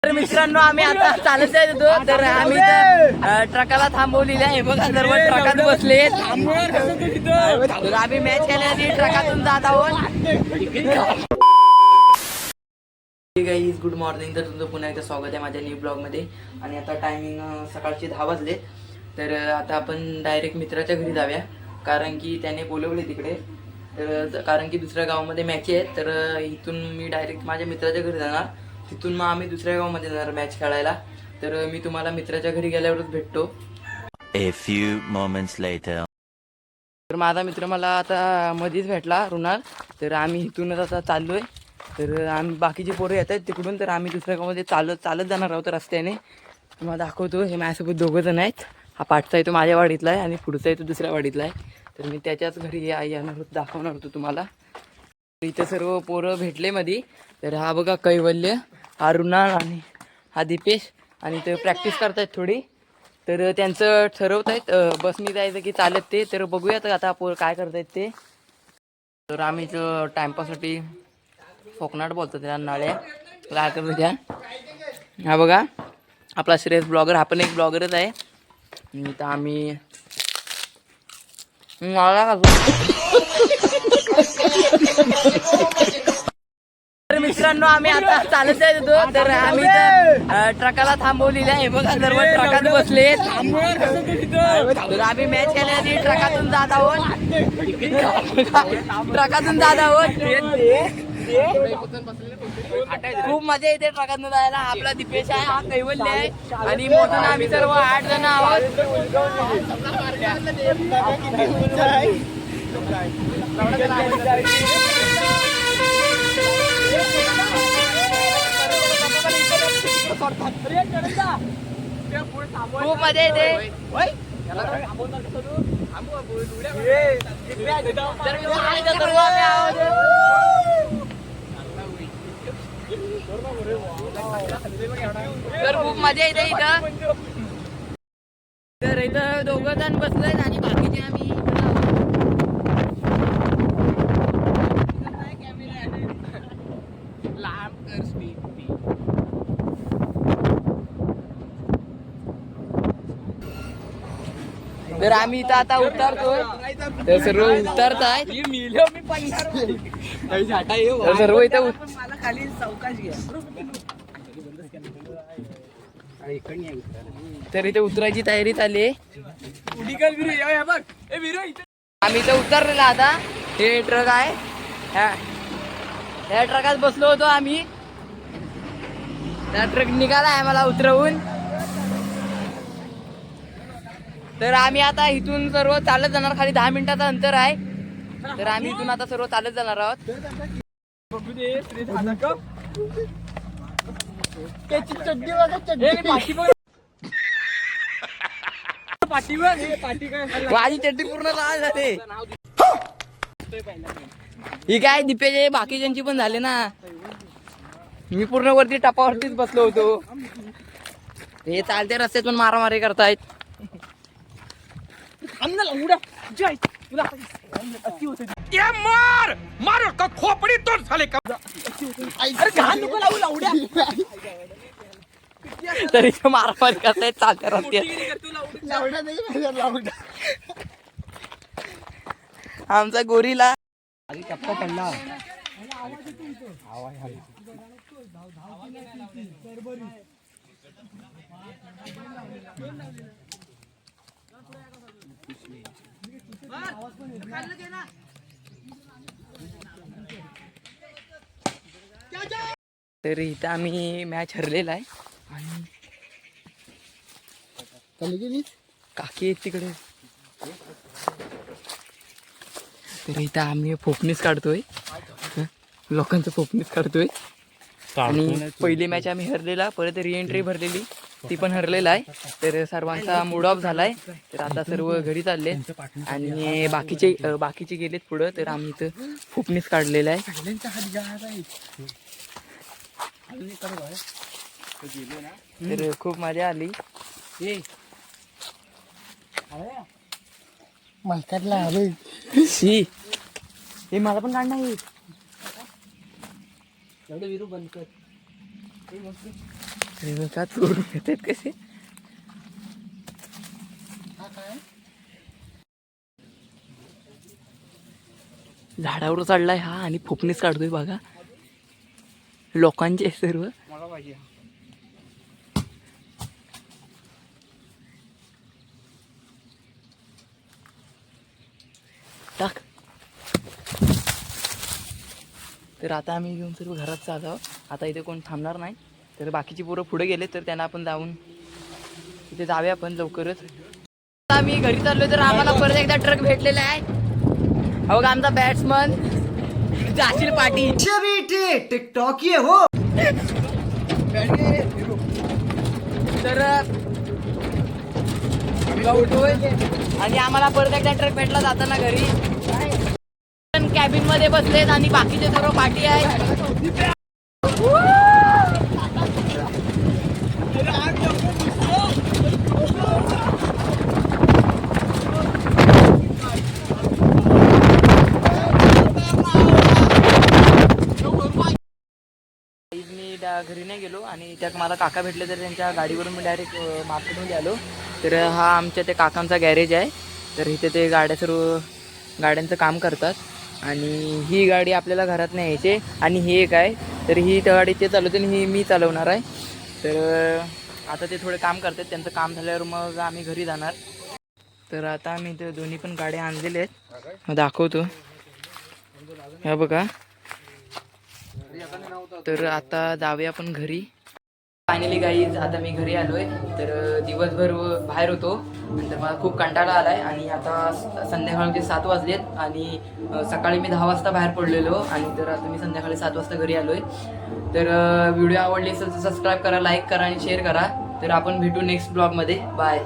तर मित्रांनो आम्ही आता चालत जात होतो तर आम्ही ट्रकाला थांबवलेले आहे बघा सर्व ट्रकात बसले तर आम्ही मॅच खेळण्यासाठी ट्रकातून जात आहोत. Guys good morning. तर तुमचं पुन्हा एकदा स्वागत आहे माझ्या न्यू ब्लॉगमध्ये. आणि आता टायमिंग सकाळचे 10 वाजले. तर आता आपण डायरेक्ट मित्राच्या घरी जाऊया कारण की त्याने बोलवले तिकडे. तर कारण की दुसऱ्या गावामध्ये मॅच आहेत तर इथून मी डायरेक्ट माझ्या मित्राच्या घरी जाणार. तिथून मग आम्ही दुसऱ्या गावामध्ये जाणार मॅच खेळायला. तर मी तुम्हाला मित्राच्या घरी गेल्यावरच भेटतो. A few moments later. तर माझा मित्र मला आता मध्येच भेटला रुणाल. तर आम्ही इथूनच आता चाललो आहे. तर आम्ही बाकीचे पोरं येत आहेत तिकडून. तर आम्ही दुसऱ्या गावामध्ये चालत जाणार आहोत रस्त्याने. तुम्हाला दाखवतो. हे माझ्यासोबत दोघं जण आहेत. हा पाठचा आहे तो माझ्या वाडीतला आहे आणि पुढचा आहे तो दुसऱ्या वाडीतला आहे. तर मी त्याच्याच घरी येणार होतो दाखवणार होतो तुम्हाला. इथं सर्व पोरं भेटले मध्ये. तर हा बघा कैवल्य, हा रुणाल आणि हा दीपेश. आणि ते प्रॅक्टिस करतायत थोडी. तर त्यांचं ठरवत आहेत बसनी जायचं की चालत ते. तर बघूयात आता पोर काय करतायत ते. तर आम्ही इथं टाइमपाससाठी कोकणात बोलतो त्या नाळ्या काय करतो त्या. हा बघा आपला श्रेयस ब्लॉगर. हा पण एक ब्लॉगरच आहे. इथं आम्ही तर मित्रांनो आम्ही आता चालत जात होतो तर आम्ही ट्रकाला थांबवलेले आहे बघा सर्व ट्रकात बसले. तर आम्ही मॅच खेळण्यासाठी ट्रकातून जात आहोत. ट्रकातून जात आहोत. खूप मजा येते ट्रकातून जायला. आपला दीपेश आहे, हा कैवल्य आहे आणि मोठं आम्ही सर्व 8 जण आहोत. खूप मजा येते. तर खूप मजा येते इथं. तर इथं दोघं जण बसलेत आणि बाकीचे आम्ही तर आम्ही इथं आता उतरतोय. तर सर्व उतरत आहेत. सर्व इथं खाली चौकाश घ्या. तर इथे उतरायची तयारी चालली आहे. आम्ही इथं उतरलेला आता. हे ट्रक आहे. ह्या ट्रकात बसलो होतो आम्ही. त्या ट्रक निघाला आहे मला उतरवून. तर आम्ही आता इथून सर्व चालत जाणार. खाली 10 मिनिटाचं अंतर आहे. तर आम्ही इथून आता सर्व चालत जाणार आहोत. माझी चड्डी पूर्ण लाल झाली. ही काय दीपेश बाकीच्यांची पण झाले ना. मी पूर्ण वरती टपावरतीच बसलो होतो. हे चालते रस्त्यात पण मारामारी करतायत. मार का खोपडी तोड झाले का. तरी मारामारी करतायत चालत्या रस्त्यात. आमचा गोरीला टप्पा पडला. तर इथं आम्ही मॅच हरलेला आहे आणि काकी आहेत तिकडे. तर इथं आम्ही फोपणीच काढतोय. लोकांचं फोपणीच काढतोय. आणि पहिली मॅच आम्ही हरलेला. परत रिएंट्री भरलेली ती पण हरलेला आहे. तर सर्वांचा मूड ऑफ झालाय. तर आता सर्व घरी चालले आणि बाकीचे गेलेत पुढं. तर आम्ही इथं फोपणीच काढलेला आहे. तर खूप मजा आली. हे मला पण काढणार आहे. एवढं विरू बंद कर. का चोरून घेतात कसे. झाडावर चढलाय हा आणि फुपणीच काढतोय बघा. लोकांचे सर्व मला पाहिजे. टाक. तर आता आम्ही घेऊन सर्व घरात चाललो. आता इथे कोण थांबणार नाही. तर बाकीची पोरं पुढे गेले तर त्यांना आपण जाऊन तिथे जाऊया आपण लवकरच. आता आम्ही घरी चाललोय तर आम्हाला परत एकदा ट्रक भेटलेला आहे. हो का आमचा बॅट्समन जाशील पाटील. टिकटॉक ये हो. तर गौतोय आणि आम्हाला परत एकदा ट्रक भेटला जाताना घरी. कॅबिन मध्ये बसलेत आणि बाकीचे सर्व पार्टी आहे. मी घरी नाही गेलो आणि त्यात मला काका भेटले तर त्यांच्या गाडीवरून मी डायरेक्ट मार्केटमध्ये आलो. तर हा आमच्या त्या काकांचा गॅरेज आहे. तर इथे ते सर्व गाड्यांचं काम करतात आणि ही गाडी आपल्याला घरात नाही यायची आणि ही एक आहे. तर ही त्या गाडी ते चालवते आणि ही मी चालवणार आहे. तर आता ते थोडे काम करतात. त्यांचं काम झाल्यावर मग आम्ही घरी जाणार. तर आता आम्ही ते दोन्ही पण गाड्या आणलेले आहेत. दाखवतो ह्या बघा. तर आता जाऊया आपण घरी. फायनली गाईज आता मी घरी आलोय. तर दिवसभर बाहेर होतो नंतर मला खूप कंटाळा आलाय आणि आता संध्याकाळचे 7 वाजलेत आणि सकाळी मी 10 वाजता बाहेर पडलेलो आणि तर आता मी संध्याकाळी 7 वाजता घरी आलोय. तर व्हिडिओ आवडली असेल तर सबस्क्राईब करा, लाईक करा आणि शेअर करा. तर आपण भेटू नेक्स्ट ब्लॉगमध्ये. बाय.